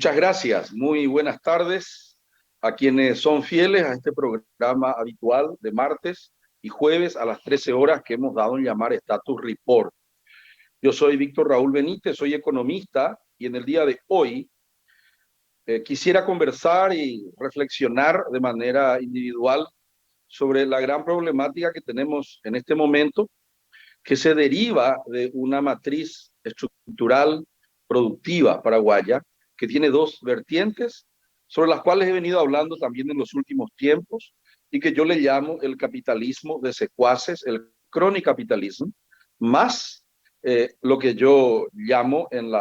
Muchas gracias. Muy buenas tardes a quienes son fieles a este programa habitual de martes y jueves a las 13 horas que hemos dado en llamar Status Report. Yo soy Víctor Raúl Benítez, soy economista y en el día de hoy quisiera conversar y reflexionar de manera individual sobre la gran problemática que tenemos en este momento, que se deriva de una matriz estructural productiva paraguaya que tiene dos vertientes sobre las cuales he venido hablando también en los últimos tiempos y que yo le llamo el capitalismo de secuaces, el cronicapitalismo, más lo que yo llamo en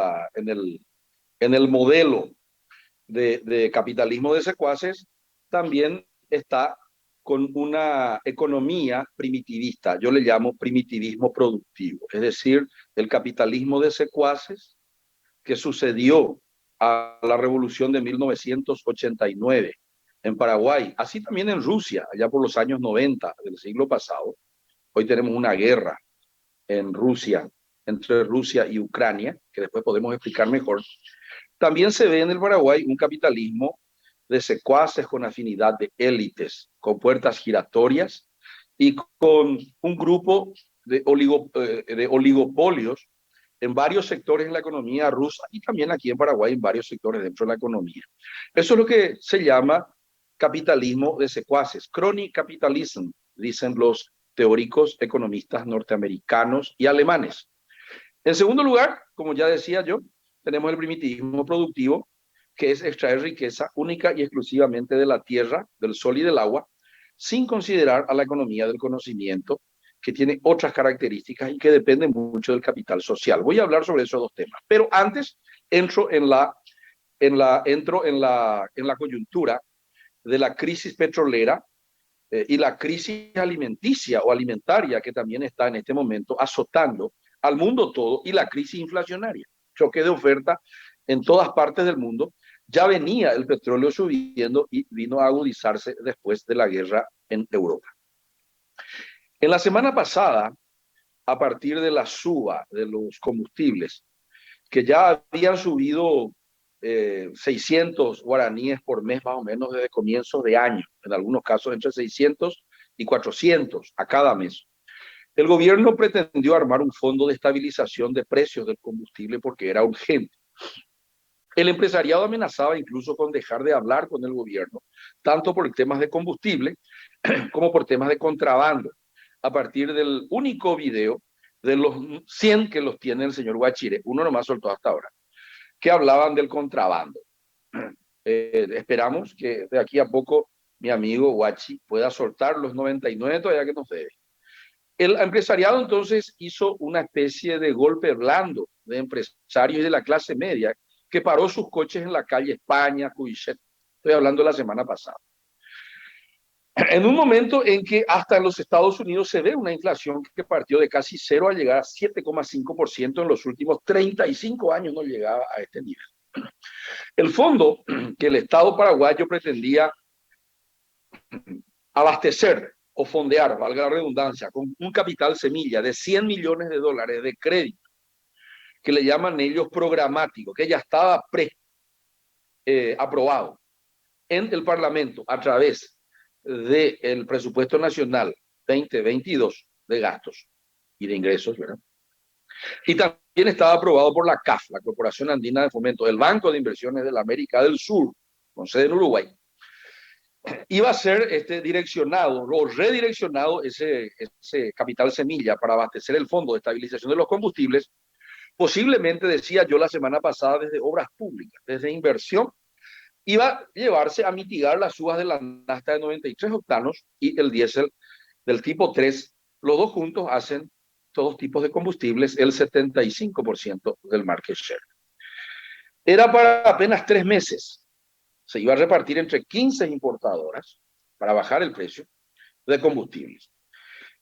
el modelo de capitalismo de secuaces, también está con una economía primitivista, yo le llamo primitivismo productivo, es decir, el capitalismo de secuaces que sucedió a la revolución de 1989 en Paraguay, así también en Rusia, allá por los años 90 del siglo pasado. Hoy tenemos una guerra en Rusia, entre Rusia y Ucrania, que después podemos explicar mejor. También se ve en el Paraguay un capitalismo de secuaces con afinidad de élites, con puertas giratorias y con un grupo de oligopolios en varios sectores de la economía rusa y también aquí en Paraguay en varios sectores dentro de la economía. Eso es lo que se llama capitalismo de secuaces, crony capitalism, dicen los teóricos economistas norteamericanos y alemanes. En segundo lugar, como ya decía yo, tenemos el primitivismo productivo, que es extraer riqueza única y exclusivamente de la tierra, del sol y del agua, sin considerar a la economía del conocimiento, que tiene otras características y que depende mucho del capital social. Voy a hablar sobre esos dos temas, pero antes entro en la coyuntura de la crisis petrolera y la crisis alimenticia o alimentaria que también está en este momento azotando al mundo todo, y la crisis inflacionaria, choque de oferta en todas partes del mundo. Ya venía el petróleo subiendo y vino a agudizarse después de la guerra en Europa. En la semana pasada, a partir de la suba de los combustibles, que ya habían subido 600 guaraníes por mes más o menos desde comienzos de año, en algunos casos entre 600 y 400 a cada mes. El gobierno pretendió armar un fondo de estabilización de precios del combustible porque era urgente. El empresariado amenazaba incluso con dejar de hablar con el gobierno, tanto por temas de combustible como por temas de contrabando, a partir del único video de los 100 que los tiene el señor Guachire, uno nomás soltó hasta ahora, que hablaban del contrabando. Esperamos que de aquí a poco mi amigo Guachi pueda soltar los 99 todavía que nos debe. El empresariado entonces hizo una especie de golpe blando de empresarios de la clase media que paró sus coches en la calle España, Cuixet. Estoy hablando de la semana pasada. En un momento en que hasta en los Estados Unidos se ve una inflación que partió de casi cero a llegar a 7,5% en los últimos 35 años, no llegaba a este nivel. El fondo que el Estado paraguayo pretendía abastecer o fondear, valga la redundancia, con un capital semilla de 100 millones de dólares de crédito, que le llaman ellos programático, que ya estaba aprobado en el Parlamento a través del presupuesto nacional 2022 de gastos y de ingresos, ¿verdad? Y también estaba aprobado por la CAF, la Corporación Andina de Fomento, el Banco de Inversiones de la América del Sur, con sede en Uruguay. Iba a ser direccionado o redireccionado ese capital semilla para abastecer el Fondo de Estabilización de los Combustibles, posiblemente, decía yo la semana pasada, desde obras públicas, desde inversión, iba a llevarse a mitigar las subas de la nafta de 93 octanos y el diésel del tipo 3. Los dos juntos hacen todos tipos de combustibles el 75% del market share. Era para apenas 3 meses. Se iba a repartir entre 15 importadoras para bajar el precio de combustibles.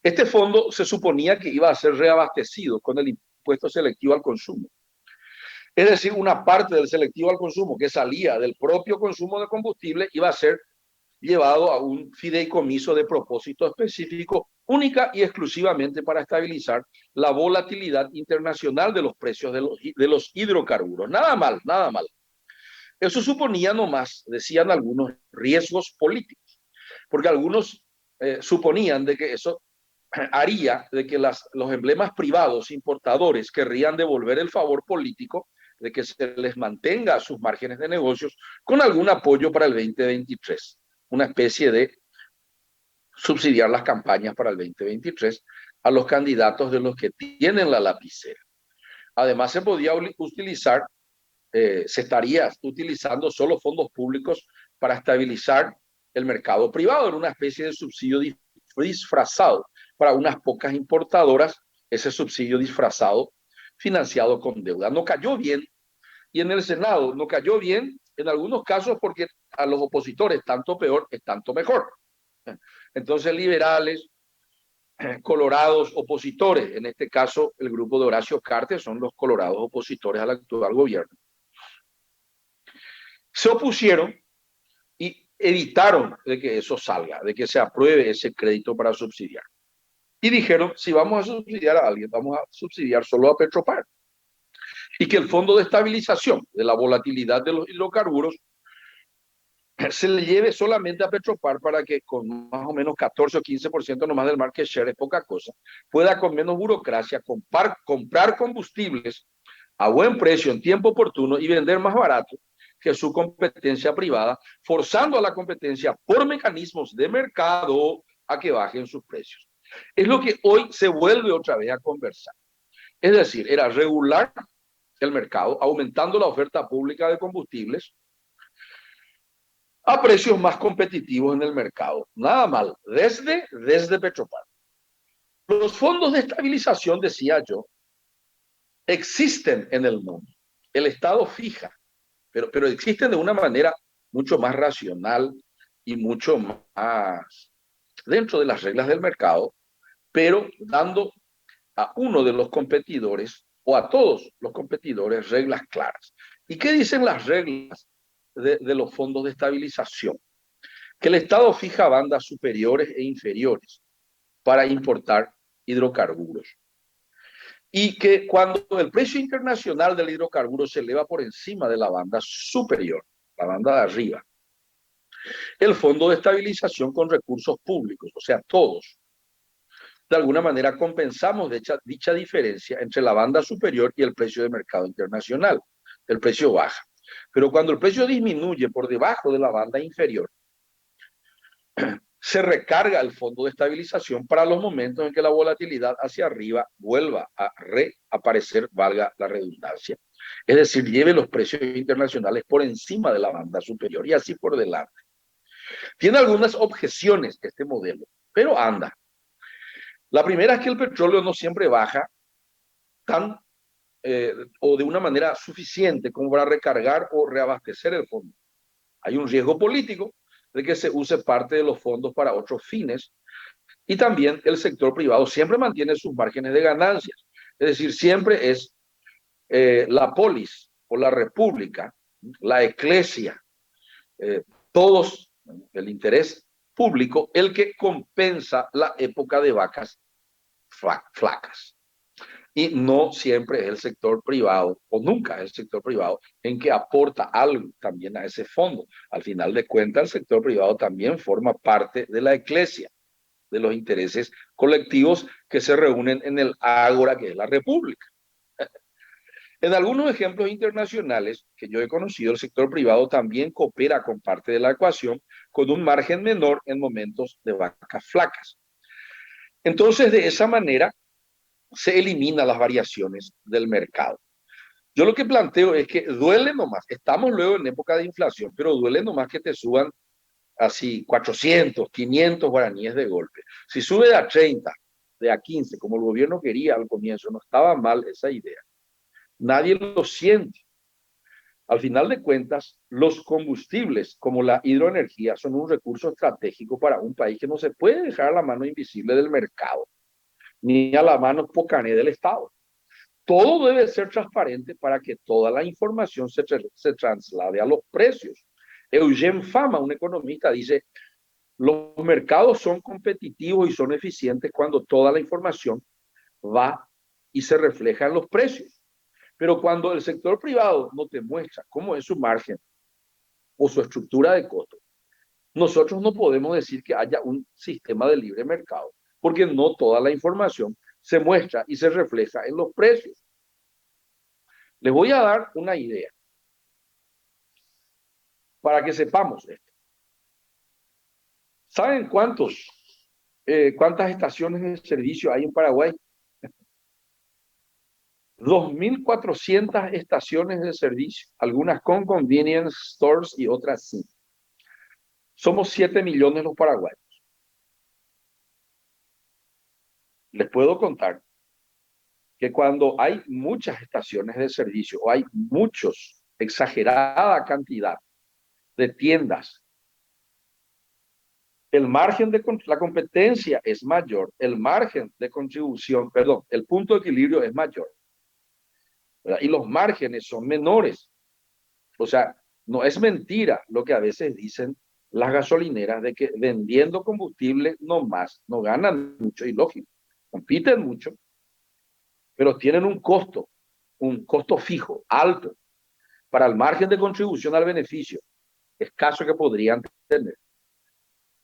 Este fondo se suponía que iba a ser reabastecido con el impuesto selectivo al consumo. Es decir, una parte del selectivo al consumo que salía del propio consumo de combustible iba a ser llevado a un fideicomiso de propósito específico, única y exclusivamente para estabilizar la volatilidad internacional de los precios de los hidrocarburos. Nada mal, nada mal. Eso suponía nomás, decían algunos, riesgos políticos, porque algunos suponían de que eso haría de que los emblemas privados importadores querrían devolver el favor político de que se les mantenga sus márgenes de negocios con algún apoyo para el 2023, una especie de subsidiar las campañas para el 2023 a los candidatos de los que tienen la lapicera. Además, se podía utilizar, se estaría utilizando solo fondos públicos para estabilizar el mercado privado en una especie de subsidio disfrazado para unas pocas importadoras, ese subsidio disfrazado financiado con deuda. No cayó bien, y en el Senado no cayó bien en algunos casos porque a los opositores tanto peor es tanto mejor. Entonces liberales, colorados opositores, en este caso el grupo de Horacio Cartes son los colorados opositores al actual gobierno, se opusieron y evitaron de que eso salga, de que se apruebe ese crédito para subsidiar. Y dijeron, si vamos a subsidiar a alguien, vamos a subsidiar solo a Petropar. Y que el fondo de estabilización de la volatilidad de los hidrocarburos se le lleve solamente a Petropar para que con más o menos 14 o 15% nomás del market share, es poca cosa, pueda con menos burocracia comprar combustibles a buen precio en tiempo oportuno y vender más barato que su competencia privada, forzando a la competencia por mecanismos de mercado a que bajen sus precios. Es lo que hoy se vuelve otra vez a conversar. Es decir, era regular el mercado, aumentando la oferta pública de combustibles a precios más competitivos en el mercado. Nada mal, desde Petropar. Los fondos de estabilización, decía yo, existen en el mundo. El Estado fija, pero existen de una manera mucho más racional y mucho más dentro de las reglas del mercado, pero dando a uno de los competidores o a todos los competidores reglas claras. ¿Y qué dicen las reglas de los fondos de estabilización? Que el Estado fija bandas superiores e inferiores para importar hidrocarburos. Y que cuando el precio internacional del hidrocarburo se eleva por encima de la banda superior, la banda de arriba, el fondo de estabilización con recursos públicos, o sea, todos, de alguna manera compensamos dicha diferencia entre la banda superior y el precio de mercado internacional. El precio baja. Pero cuando el precio disminuye por debajo de la banda inferior, se recarga el fondo de estabilización para los momentos en que la volatilidad hacia arriba vuelva a reaparecer, valga la redundancia. Es decir, lleve los precios internacionales por encima de la banda superior y así por delante. Tiene algunas objeciones este modelo, pero anda. La primera es que el petróleo no siempre baja tan o de una manera suficiente como para recargar o reabastecer el fondo. Hay un riesgo político de que se use parte de los fondos para otros fines y también el sector privado siempre mantiene sus márgenes de ganancias. Es decir, siempre es la polis o la república, la eclesia, todos, el interés público, el que compensa la época de vacas flacas. Y no siempre es el sector privado, o nunca es el sector privado, en que aporta algo también a ese fondo. Al final de cuentas, el sector privado también forma parte de la eclesia, de los intereses colectivos que se reúnen en el ágora, que es la república. En algunos ejemplos internacionales que yo he conocido, el sector privado también coopera con parte de la ecuación con un margen menor en momentos de vacas flacas. Entonces, de esa manera, se eliminan las variaciones del mercado. Yo lo que planteo es que duele nomás, estamos luego en época de inflación, pero duele nomás que te suban así 400, 500 guaraníes de golpe. Si sube de a 30, de a 15, como el gobierno quería al comienzo, no estaba mal esa idea. Nadie lo siente. Al final de cuentas, los combustibles como la hidroenergía son un recurso estratégico para un país que no se puede dejar a la mano invisible del mercado, ni a la mano pocané del Estado. Todo debe ser transparente para que toda la información se traslade a los precios. Eugene Fama, un economista, dice, los mercados son competitivos y son eficientes cuando toda la información va y se refleja en los precios. Pero cuando el sector privado no te muestra cómo es su margen, o su estructura de costo. Nosotros no podemos decir que haya un sistema de libre mercado, porque no toda la información se muestra y se refleja en los precios. Les voy a dar una idea para que sepamos esto. ¿Saben cuántas estaciones de servicio hay en Paraguay? 2.400 estaciones de servicio, algunas con convenience stores y otras sin. Somos 7 millones los paraguayos. Les puedo contar que cuando hay muchas estaciones de servicio o hay exagerada cantidad de tiendas, el margen de la competencia es mayor, el margen de contribución, perdón, el punto de equilibrio es mayor, ¿verdad? Y los márgenes son menores. O sea, no es mentira lo que a veces dicen las gasolineras de que vendiendo combustible no más, no ganan mucho, y lógico, compiten mucho, pero tienen un costo fijo, alto, para el margen de contribución al beneficio, escaso que podrían tener.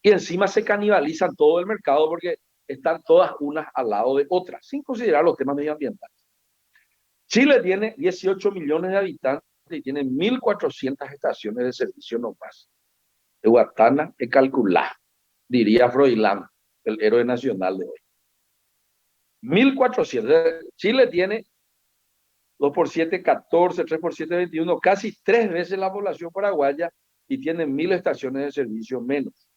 Y encima se canibalizan todo el mercado porque están todas unas al lado de otras, sin considerar los temas medioambientales. Chile tiene 18 millones de habitantes y tiene 1.400 estaciones de servicio nomás. Guatana es calcular, diría Froilán, el héroe nacional de hoy. 1.400. Chile tiene 2 por 7, 14, 3 por 7, 21, casi 3 veces la población paraguaya y tiene 1.000 estaciones de servicio menos.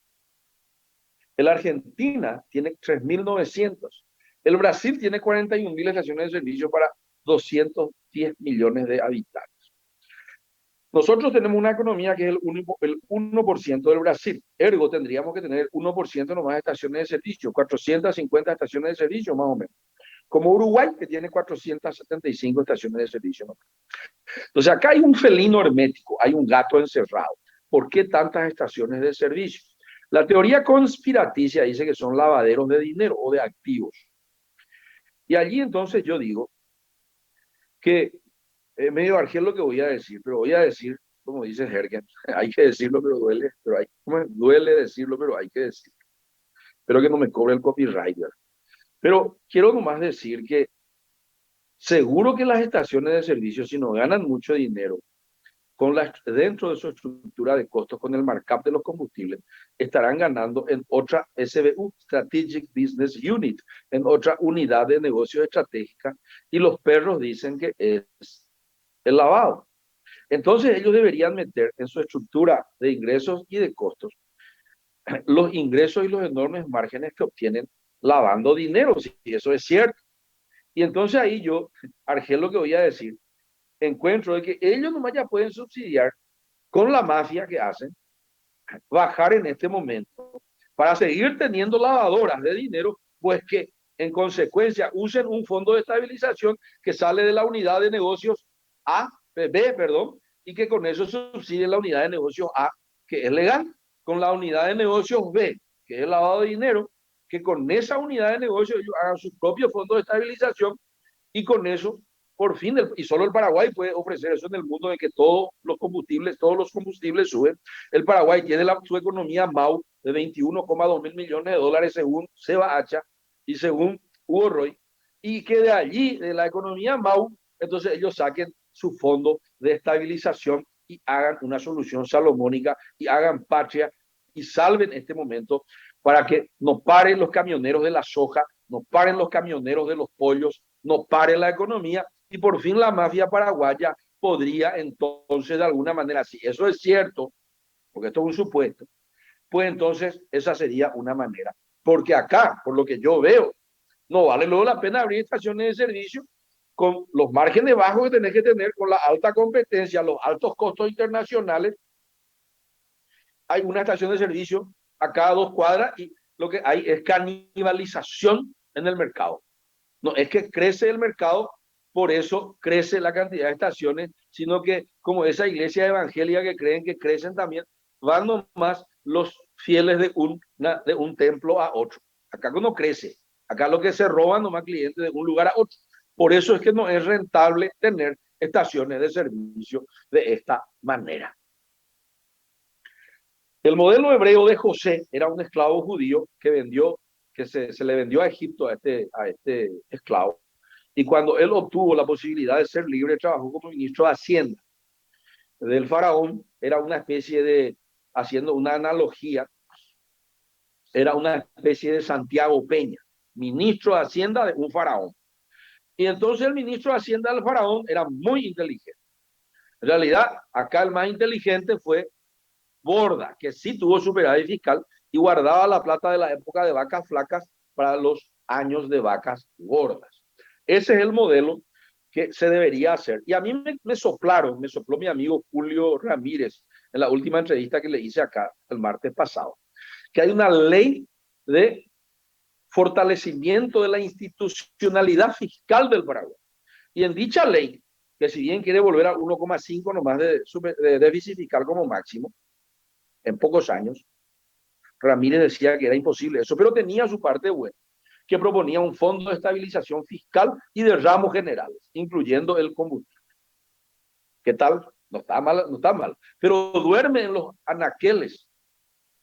La Argentina tiene 3.900. El Brasil tiene 41.000 estaciones de servicio para 210 millones de habitantes. Nosotros tenemos una economía que es el 1% del Brasil. Ergo, tendríamos que tener el 1% nomás de estaciones de servicio, 450 estaciones de servicio más o menos. Como Uruguay, que tiene 475 estaciones de servicio nomás. Entonces, acá hay un felino hermético, hay un gato encerrado. ¿Por qué tantas estaciones de servicio? La teoría conspiraticia dice que son lavaderos de dinero o de activos. Y allí entonces yo digo que medio argel lo que voy a decir, pero voy a decir, como dice Hergen, hay que decirlo, pero duele, duele decirlo, pero hay que decirlo. Espero que no me cobre el copyright. Pero quiero nomás decir que seguro que las estaciones de servicio, si no ganan mucho dinero, dentro de su estructura de costos con el markup de los combustibles, estarán ganando en otra SBU, Strategic Business Unit, en otra unidad de negocio estratégica, y los perros dicen que es el lavado. Entonces ellos deberían meter en su estructura de ingresos y de costos los ingresos y los enormes márgenes que obtienen lavando dinero, si eso es cierto. Y entonces ahí yo, Argel, lo que voy a decir, encuentro de que ellos nomás ya pueden subsidiar con la mafia que hacen, bajar en este momento para seguir teniendo lavadoras de dinero, pues que en consecuencia usen un fondo de estabilización que sale de la unidad de negocios B, perdón, y que con eso subsidien la unidad de negocios A, que es legal, con la unidad de negocios B, que es el lavado de dinero, que con esa unidad de negocios ellos hagan su propio fondo de estabilización y con eso, por fin, y solo el Paraguay puede ofrecer eso en el mundo de que todos los combustibles suben. El Paraguay tiene su economía MAU de 21,2 mil millones de dólares según Seba Hacha y según Hugo Roy, y que de allí, de la economía MAU, entonces ellos saquen su fondo de estabilización y hagan una solución salomónica y hagan patria y salven este momento para que no paren los camioneros de la soja, no paren los camioneros de los pollos, no pare la economía y por fin la mafia paraguaya podría entonces de alguna manera, si eso es cierto, porque esto es un supuesto, pues entonces esa sería una manera. Porque acá, por lo que yo veo, no vale luego la pena abrir estaciones de servicio con los márgenes bajos que tenés que tener, con la alta competencia, los altos costos internacionales. Hay una estación de servicio a cada 2 cuadras y lo que hay es canibalización en el mercado. No es que crece el mercado, por eso crece la cantidad de estaciones, sino que como esa iglesia evangélica que creen que crecen también, van nomás los fieles de un templo a otro. Acá no crece, acá lo que se roban nomás clientes de un lugar a otro. Por eso es que no es rentable tener estaciones de servicio de esta manera. El modelo hebreo de José era un esclavo judío se le vendió a Egipto a este esclavo. Y cuando él obtuvo la posibilidad de ser libre, trabajó como ministro de Hacienda del faraón. Era una especie de, haciendo una analogía, era una especie de Santiago Peña, ministro de Hacienda de un faraón. Y entonces el ministro de Hacienda del faraón era muy inteligente. En realidad, acá el más inteligente fue Borda, que sí tuvo superávit fiscal y guardaba la plata de la época de vacas flacas para los años de vacas gordas. Ese es el modelo que se debería hacer. Y a mí me sopló mi amigo Julio Ramírez en la última entrevista que le hice acá el martes pasado, que hay una ley de fortalecimiento de la institucionalidad fiscal del Paraguay. Y en dicha ley, que si bien quiere volver a 1,5 nomás de déficit fiscal como máximo, en pocos años, Ramírez decía que era imposible eso, pero tenía su parte buena, que proponía un fondo de estabilización fiscal y de ramos generales, incluyendo el combustible. ¿Qué tal? No está mal, no está mal, pero duerme en los anaqueles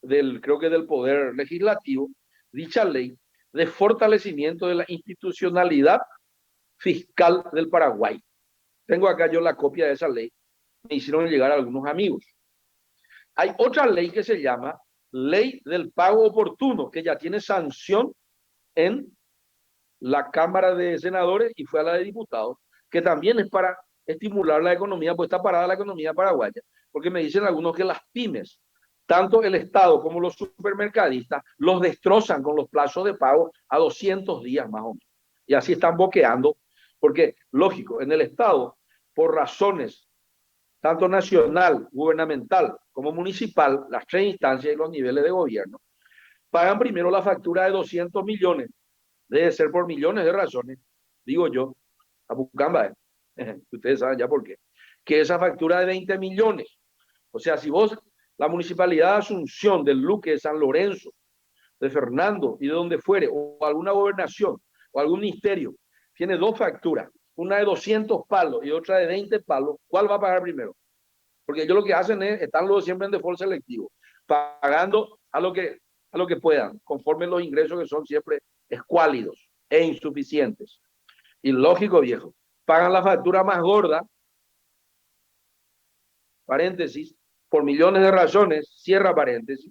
creo que del poder legislativo, dicha ley de fortalecimiento de la institucionalidad fiscal del Paraguay. Tengo acá yo la copia de esa ley, me hicieron llegar algunos amigos. Hay otra ley que se llama Ley del Pago Oportuno, que ya tiene sanción en la Cámara de Senadores y fue a la de Diputados, que también es para estimular la economía, pues está parada la economía paraguaya, porque me dicen algunos que las pymes, tanto el Estado como los supermercadistas, los destrozan con los plazos de pago a 200 días más o menos. Y así están boqueando, porque lógico, en el Estado, por razones tanto nacional, gubernamental como municipal, las tres instancias y los niveles de gobierno, pagan primero la factura de 200 millones. Debe ser por millones de razones, digo yo, a Bucamba, ustedes saben ya por qué, que esa factura de 20 millones. O sea, si vos, la municipalidad de Asunción, del Luque, de San Lorenzo, de Fernando y de donde fuere, o alguna gobernación, o algún ministerio, tiene dos facturas, una de 200 palos y otra de 20 palos, ¿cuál va a pagar primero? Porque ellos lo que hacen es, están los siempre en default selectivo, pagando a lo que puedan, conforme los ingresos que son siempre escuálidos e insuficientes. Y lógico, viejo, pagan la factura más gorda, paréntesis, por millones de razones, cierra paréntesis,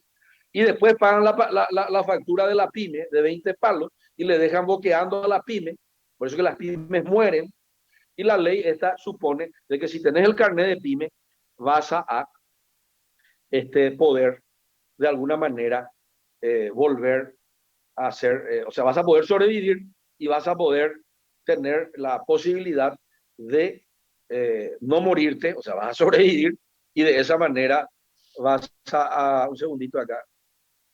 y después pagan la factura de la pyme de 20 palos y le dejan boqueando a la pyme, por eso que las pymes mueren, y la ley esta supone de que si tenés el carnet de pyme, vas a poder de alguna manera volver a hacer, o sea, vas a poder sobrevivir y vas a poder tener la posibilidad de no morirte, o sea, vas a sobrevivir y de esa manera vas un segundito acá,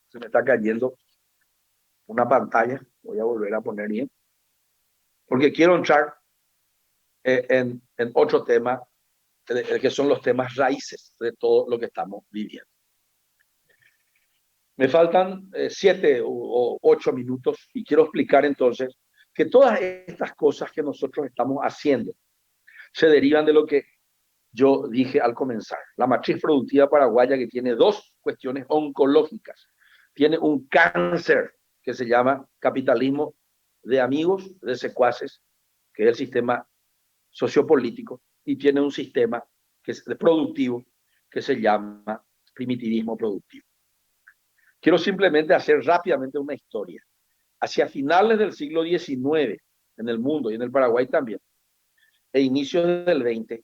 se me está cayendo una pantalla, voy a volver a poner bien, porque quiero entrar en otro tema, que son los temas raíces de todo lo que estamos viviendo. Me faltan 7 o 8 minutos y quiero explicar entonces que todas estas cosas que nosotros estamos haciendo se derivan de lo que yo dije al comenzar. La matriz productiva paraguaya, que tiene dos cuestiones oncológicas. Tiene un cáncer que se llama capitalismo de amigos, de secuaces, que es el sistema sociopolítico, y tiene un sistema que es productivo que se llama primitivismo productivo. Quiero simplemente hacer rápidamente una historia. Hacia finales del siglo XIX, en el mundo y en el Paraguay también, e inicios del XX,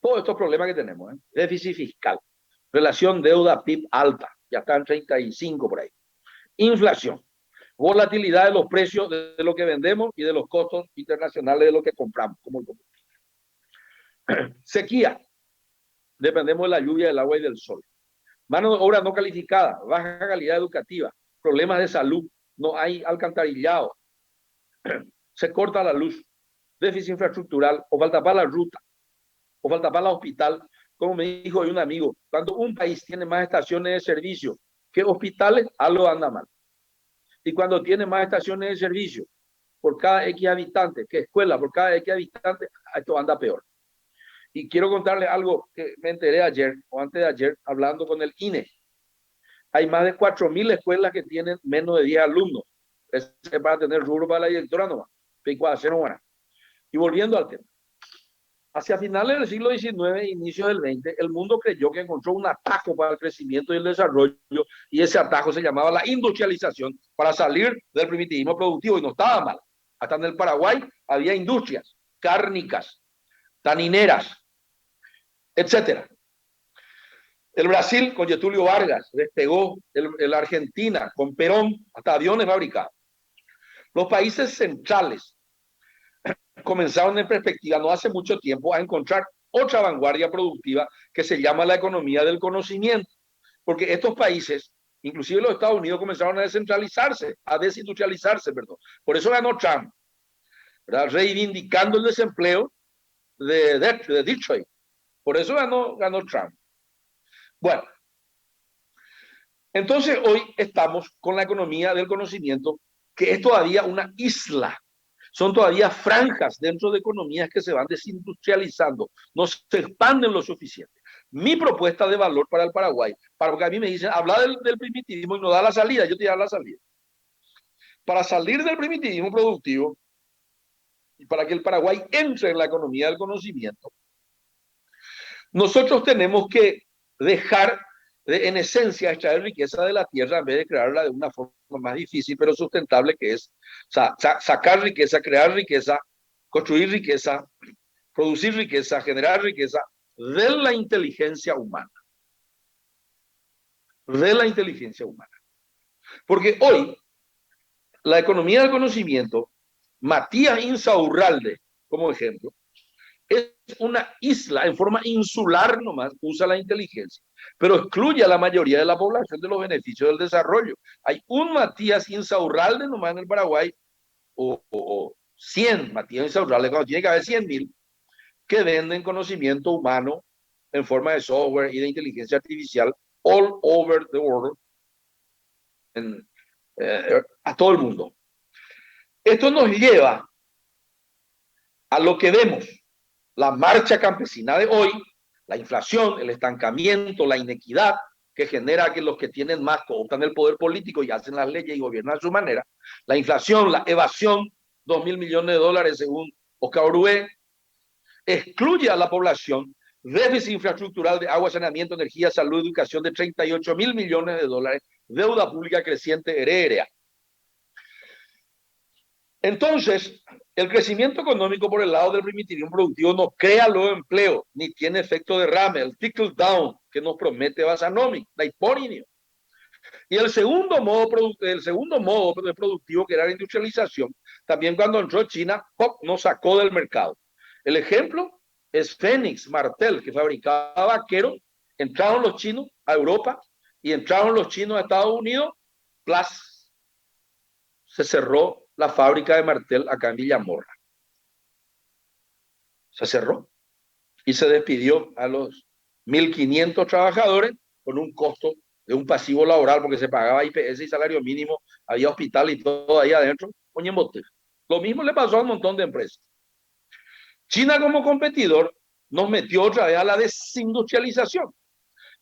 todos estos problemas que tenemos, déficit fiscal, relación deuda-PIB alta, ya está en 35 por ahí, inflación, volatilidad de los precios de lo que vendemos y de los costos internacionales de lo que compramos, como el combustible. Sequía, dependemos de la lluvia, del agua y del sol. Mano de obra no calificada, baja calidad educativa, problemas de salud, no hay alcantarillado, se corta la luz, déficit infraestructural, o falta para la ruta, o falta para el hospital. Como me dijo hoy un amigo, cuando un país tiene más estaciones de servicio que hospitales, algo anda mal. Y cuando tiene más estaciones de servicio por cada X habitante que escuela por cada X habitante, esto anda peor. Y quiero contarle algo que me enteré ayer o antes de ayer hablando con el INE. hay más de 4.000 escuelas que tienen menos de 10 alumnos. Es para tener rubro para la directora nomás. Y volviendo al tema. Hacia finales del siglo XIX e inicios del XX, el mundo creyó que encontró un atajo para el crecimiento y el desarrollo, y ese atajo se llamaba la industrialización para salir del primitivismo productivo, y no estaba mal. Hasta en el Paraguay había industrias cárnicas, tanineras, etcétera. El Brasil con Getúlio Vargas despegó, el Argentina con Perón, hasta aviones fabricados. Los países centrales comenzaron en perspectiva no hace mucho tiempo a encontrar otra vanguardia productiva que se llama la economía del conocimiento, porque estos países, inclusive los Estados Unidos, comenzaron a descentralizarse, a desindustrializarse, perdón. Por eso ganó Trump, ¿verdad? Reivindicando el desempleo de Detroit. Por eso ganó Trump. Bueno, entonces hoy estamos con la economía del conocimiento, que es todavía una isla. Son todavía franjas dentro de economías que se van desindustrializando, no se expanden lo suficiente. Mi propuesta de valor para el Paraguay, porque a mí me dicen, habla del primitivismo y no da la salida, yo te doy la salida. Para salir del primitivismo productivo y para que el Paraguay entre en la economía del conocimiento, nosotros tenemos que dejar en esencia extraer riqueza de la tierra en vez de crearla de una forma más difícil pero sustentable, que es sacar riqueza, crear riqueza, construir riqueza, producir riqueza, generar riqueza de la inteligencia humana. De la inteligencia humana. Porque hoy la economía del conocimiento, Matías Insaurralde, como ejemplo, es una isla en forma insular nomás, usa la inteligencia, pero excluye a la mayoría de la población de los beneficios del desarrollo. Hay un Matías Insaurralde nomás en el Paraguay, o 100 Matías Insaurralde, cuando tiene que haber 100.000, que venden conocimiento humano en forma de software y de inteligencia artificial all over the world, a todo el mundo. Esto nos lleva a lo que vemos, la marcha campesina de hoy, la inflación, el estancamiento, la inequidad que genera que los que tienen más cooptan el poder político y hacen las leyes y gobiernan a su manera, la inflación, la evasión, 2.000 millones de dólares según Oscar Orué, excluye a la población, déficit infraestructural de agua, saneamiento, energía, salud, educación de 38.000 millones de dólares, deuda pública creciente heredera. Entonces, el crecimiento económico por el lado del primitivismo productivo no crea los empleos, ni tiene efecto derrame, el trickle down que nos promete Basanomi, la hiporinio. Y el segundo modo productivo, que era la industrialización, también cuando entró China, ¡pop!, nos sacó del mercado. El ejemplo es Fénix Martel, que fabricaba vaqueros, entraron los chinos a Europa y entraron los chinos a Estados Unidos, plus se cerró la fábrica de Martel acá en Villamorra. Se cerró y se despidió a los 1.500 trabajadores con un costo de un pasivo laboral, porque se pagaba IPS y salario mínimo, había hospital y todo ahí adentro. Lo mismo le pasó a un montón de empresas. China como competidor nos metió otra vez a la desindustrialización.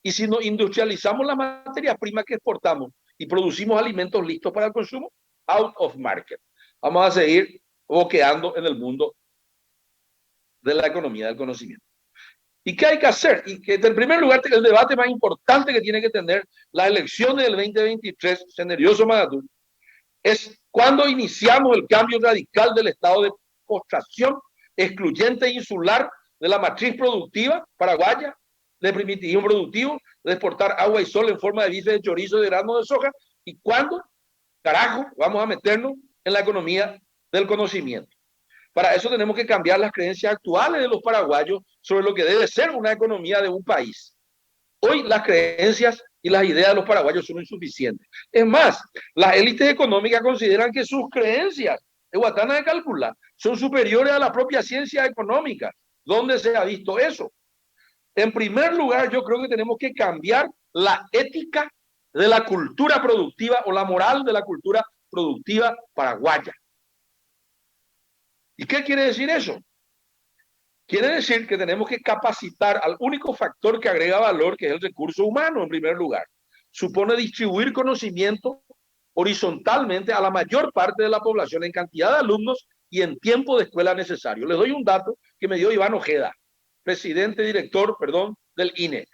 Y si no industrializamos la materia prima que exportamos y producimos alimentos listos para el consumo, out of market. Vamos a seguir boqueando en el mundo de la economía del conocimiento. ¿Y qué hay que hacer? Y que, en primer lugar, el debate más importante que tiene que tener las elecciones del 2023, Senerioso Magatú, es cuando iniciamos el cambio radical del estado de postración excluyente e insular de la matriz productiva paraguaya, de primitivismo productivo, de exportar agua y sol en forma de bife de chorizo y de grano de soja, y cuándo, carajo, vamos a meternos en la economía del conocimiento. Para eso tenemos que cambiar las creencias actuales de los paraguayos sobre lo que debe ser una economía de un país. Hoy las creencias y las ideas de los paraguayos son insuficientes. Es más, las élites económicas consideran que sus creencias de Guatana de Cálcula son superiores a la propia ciencia económica. ¿Dónde se ha visto eso? En primer lugar, yo creo que tenemos que cambiar la ética de la cultura productiva o la moral de la cultura productiva paraguaya. ¿Y qué quiere decir eso? Quiere decir que tenemos que capacitar al único factor que agrega valor, que es el recurso humano, en primer lugar. supone distribuir conocimiento horizontalmente a la mayor parte de la población en cantidad de alumnos y en tiempo de escuela necesario. Les doy un dato que me dio Iván Ojeda, director, del INE.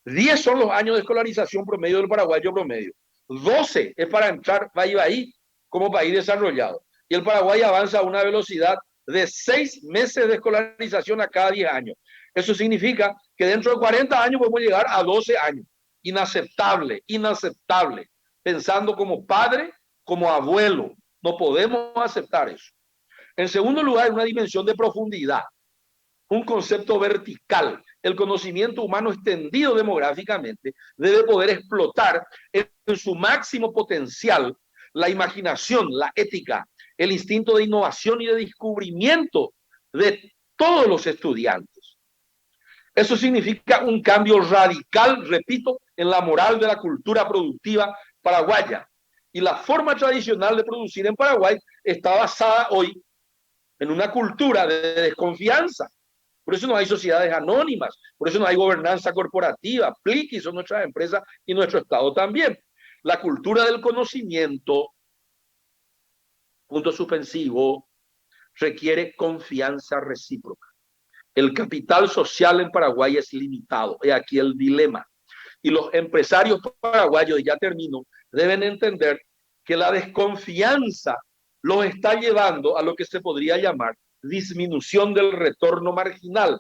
10 son los años de escolarización promedio del paraguayo promedio. 12 es para entrar ahí como país desarrollado. Y el Paraguay avanza a una velocidad de 6 meses de escolarización a cada 10 años. Eso significa que dentro de 40 años podemos llegar a 12 años. Inaceptable, inaceptable. Pensando como padre, como abuelo. No podemos aceptar eso. En segundo lugar, una dimensión de profundidad, un concepto vertical. El conocimiento humano extendido demográficamente debe poder explotar en su máximo potencial la imaginación, la ética, el instinto de innovación y de descubrimiento de todos los estudiantes. Eso significa un cambio radical, repito, en la moral de la cultura productiva paraguaya. Y la forma tradicional de producir en Paraguay está basada hoy en una cultura de desconfianza. Por eso no hay sociedades anónimas, por eso no hay gobernanza corporativa. Pliqui son nuestras empresas y nuestro Estado también. La cultura del conocimiento, punto suspensivo, requiere confianza recíproca. El capital social en Paraguay es limitado. He aquí el dilema. Y los empresarios paraguayos, y ya termino, deben entender que la desconfianza los está llevando a lo que se podría llamar disminución del retorno marginal.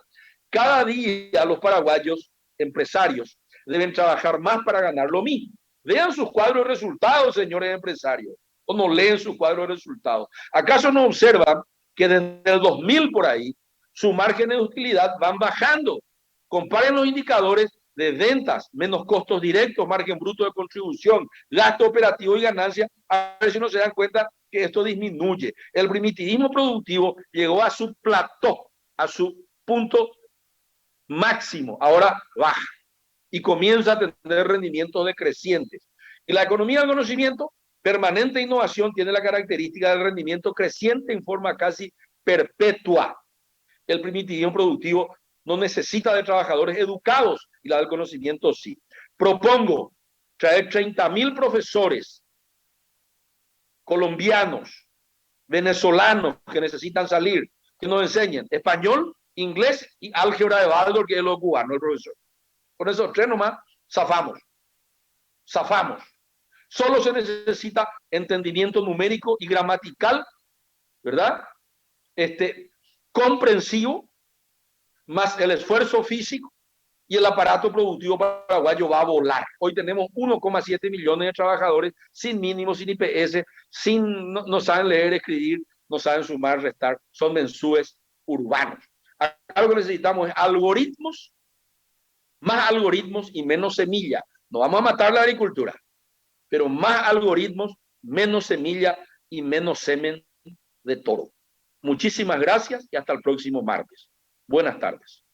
Cada día los paraguayos empresarios deben trabajar más para ganar lo mismo. Vean sus cuadros de resultados, señores empresarios, o no leen sus cuadros de resultados. ¿Acaso no observan que desde el 2000 por ahí sus márgenes de utilidad van bajando? Comparen los indicadores de ventas, menos costos directos, margen bruto de contribución, gasto operativo y ganancia, a ver si no se dan cuenta que esto disminuye. El primitivismo productivo llegó a su plató, a su punto máximo, ahora baja y comienza a tener rendimientos decrecientes. Y la economía del conocimiento, permanente innovación, tiene la característica del rendimiento creciente en forma casi perpetua. El primitivismo productivo no necesita de trabajadores educados y la del conocimiento sí. Propongo traer 30.000 profesores colombianos, venezolanos que necesitan salir, que nos enseñen español, inglés y álgebra de Baldor, que es lo cubano, el profesor. Con esos tres nomás, zafamos. Solo se necesita entendimiento numérico y gramatical, ¿verdad? Comprensivo, más el esfuerzo físico, y el aparato productivo paraguayo va a volar. Hoy tenemos 1,7 millones de trabajadores sin mínimo, sin IPS, no saben leer, escribir, no saben sumar, restar, son mensúes urbanos. Algo que necesitamos es algoritmos, más algoritmos y menos semilla. No vamos a matar la agricultura, pero más algoritmos, menos semilla y menos semen de toro. Muchísimas gracias y hasta el próximo martes. Buenas tardes.